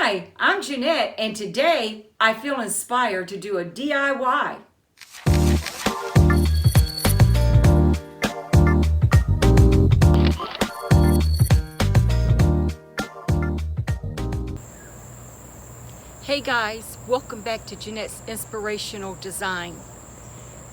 Hi, I'm Jeanette, and today I feel inspired to do a DIY. Hey guys, welcome back to Jeanette's Inspirational Design.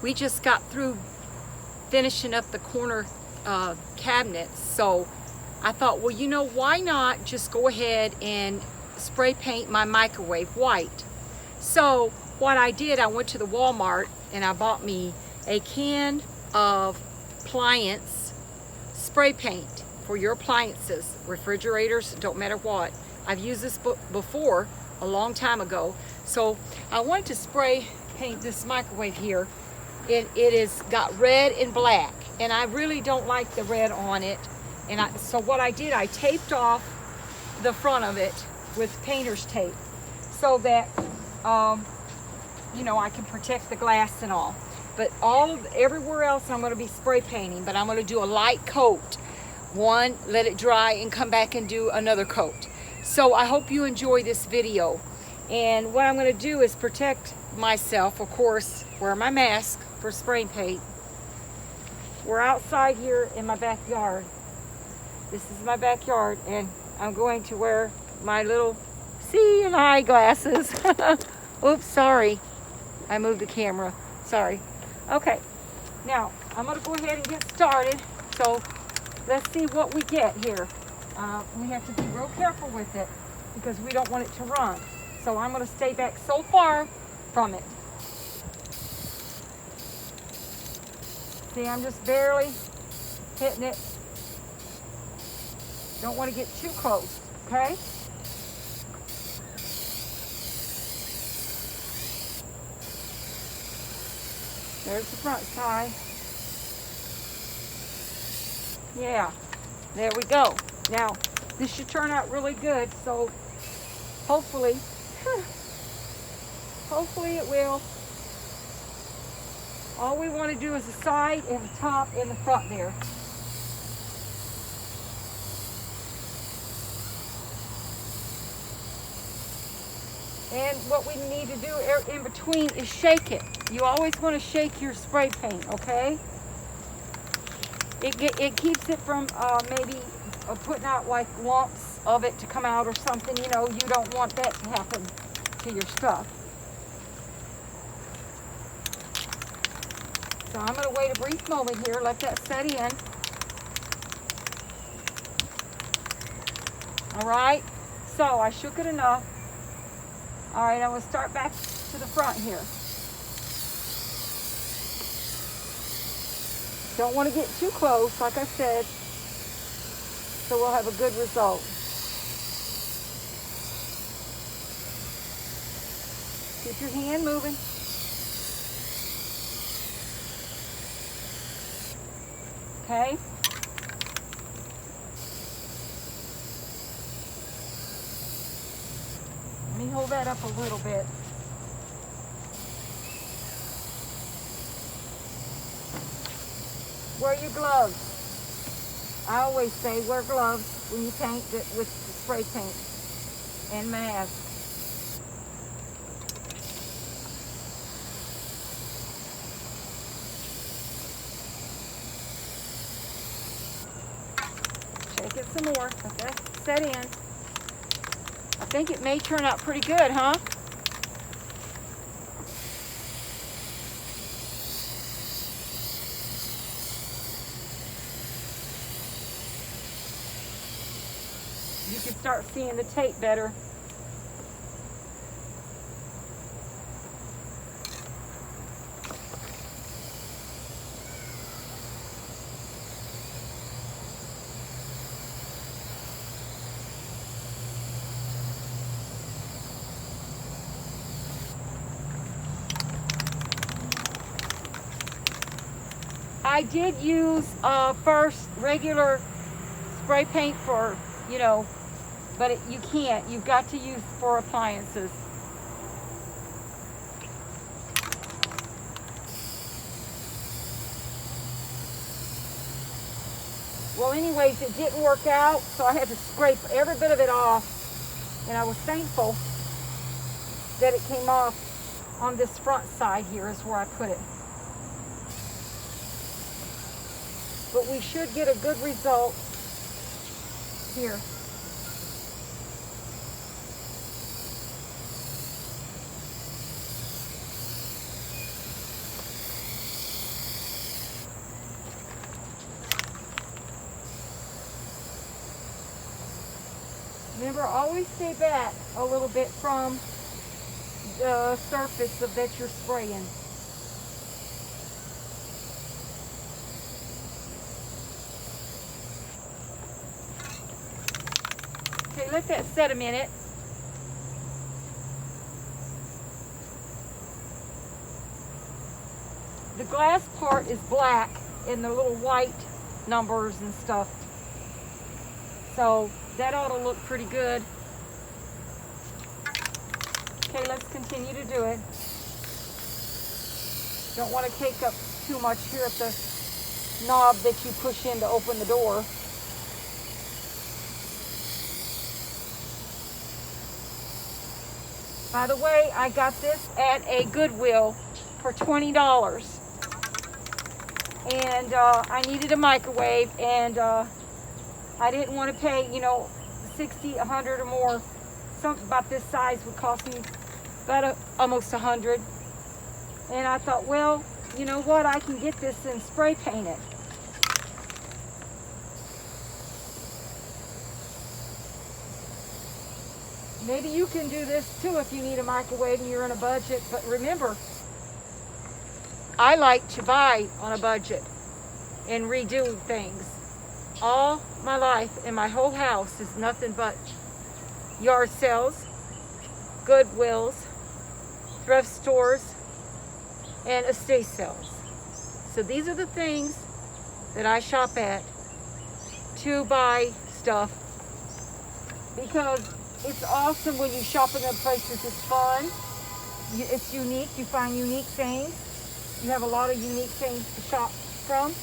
We just got through finishing up the corner cabinets, so I thought, well, you know, why not just go ahead and spray paint my microwave white. So what I did, I went to the Walmart and I bought me a can of appliance spray paint for your appliances, refrigerators, don't matter what. I've used this before a long time ago. So I wanted to spray paint this microwave here. It is got red and black, and I really don't like the red on it. And so what I did, I taped off the front of it with painter's tape so that you know, I can protect the glass and all. But everywhere else I'm going to be spray painting, but I'm going to do a light coat. One, let it dry and come back and do another coat. So I hope you enjoy this video. And what I'm going to do is protect myself, of course, wear my mask for spray paint. We're outside here in my backyard. This is my backyard, and I'm going to wear my little seeing eye glasses. Oops, sorry. I moved the camera. Sorry. Okay. Now, I'm going to go ahead and get started. So, let's see what we get here. We have to be real careful with it because we don't want it to run. So, I'm going to stay back so far from it. See, I'm just barely hitting it. Don't want to get too close, okay? There's the front side. Yeah, there we go. Now, this should turn out really good, so hopefully it will. All we want to do is the side and the top and the front there. And what we need to do in between is shake it. You always want to shake your spray paint, okay? It keeps it from maybe putting out like lumps of it to come out or something. You know, you don't want that to happen to your stuff. So I'm going to wait a brief moment here, let that set in. All right, so I shook it enough. All right, I'm going to start back to the front here. Don't want to get too close, like I said, so we'll have a good result. Keep your hand moving. Okay. Let me hold that up a little bit. Wear your gloves. I always say wear gloves when you paint it with spray paint and mask. Shake it some more. Let that set in. I think it may turn out pretty good, huh? You can start seeing the tape better. I did use first regular spray paint for, you know, but you can't. You've got to use for appliances. Well, anyways, it didn't work out, so I had to scrape every bit of it off. And I was thankful that it came off on this front side here is where I put it. But we should get a good result here. Remember, always stay back a little bit from the surface of that you're spraying. Okay, let that set a minute. The glass part is black and the little white numbers and stuff. So that ought to look pretty good. Okay, let's continue to do it. Don't want to cake up too much here at the knob that you push in to open the door. By the way, I got this at a Goodwill for $20. And I needed a microwave, and I didn't want to pay, you know, $60, $100 or more. Something about this size would cost me about almost $100. And I thought, well, you know what? I can get this and spray paint it. Maybe you can do this too if you need a microwave and you're in a budget. But remember, I like to buy on a budget and redo things. All my life and my whole house is nothing but yard sales, Goodwills, thrift stores, and estate sales. So these are the things that I shop at to buy stuff, because it's awesome when you shop in the places. It's fun, it's unique, you find unique things. You have a lot of unique things to shop from.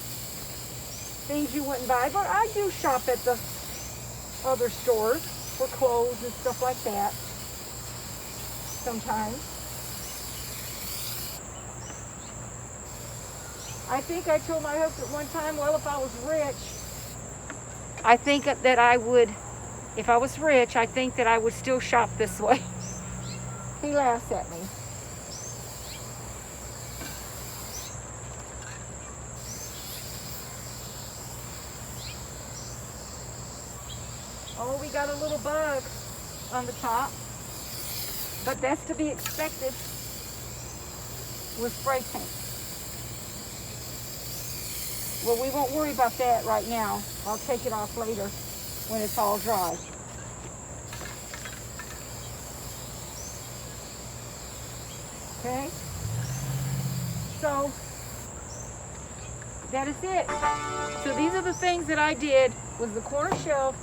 Things you wouldn't buy, but I do shop at the other stores for clothes and stuff like that sometimes. I think I told my husband one time, well, if I was rich, I think that I would, if I was rich, I think that I would still shop this way. He laughs at me. Oh, we got a little bug on the top, but that's to be expected with spray paint. Well, we won't worry about that right now. I'll take it off later when it's all dry. Okay, so that is it. So these are the things that I did with the corner shelf.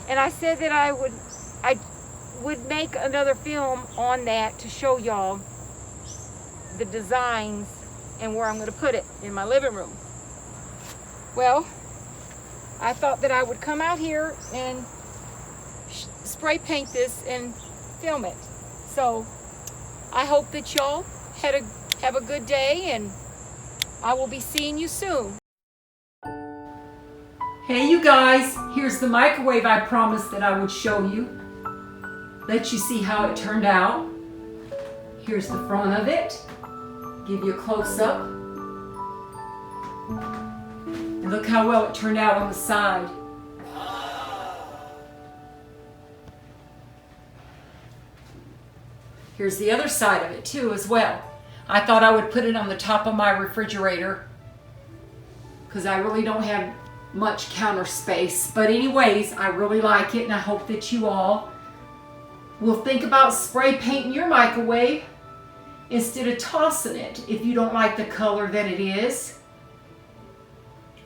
And I said that I would make another film on that to show y'all the designs and where I'm going to put it in my living room. Well, I thought that I would come out here and spray paint this and film it. So I hope that y'all have a good day, and I will be seeing you soon. Hey you guys, here's the microwave I promised that I would show you. Let you see how it turned out. Here's the front of it. Give you a close-up. And look how well it turned out on the side. Here's the other side of it too as well. I thought I would put it on the top of my refrigerator because I really don't have much counter space. But anyways, I really like it, and I hope that you all will think about spray painting your microwave instead of tossing it if you don't like the color that it is.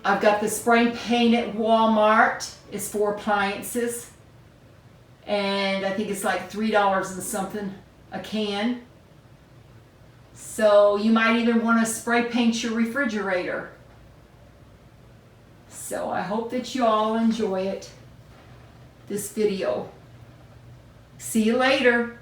I've got the spray paint at Walmart. It's for appliances, and I think it's like $3 and something a can. So you might even want to spray paint your refrigerator. So I hope that you all enjoy it, this video. See you later.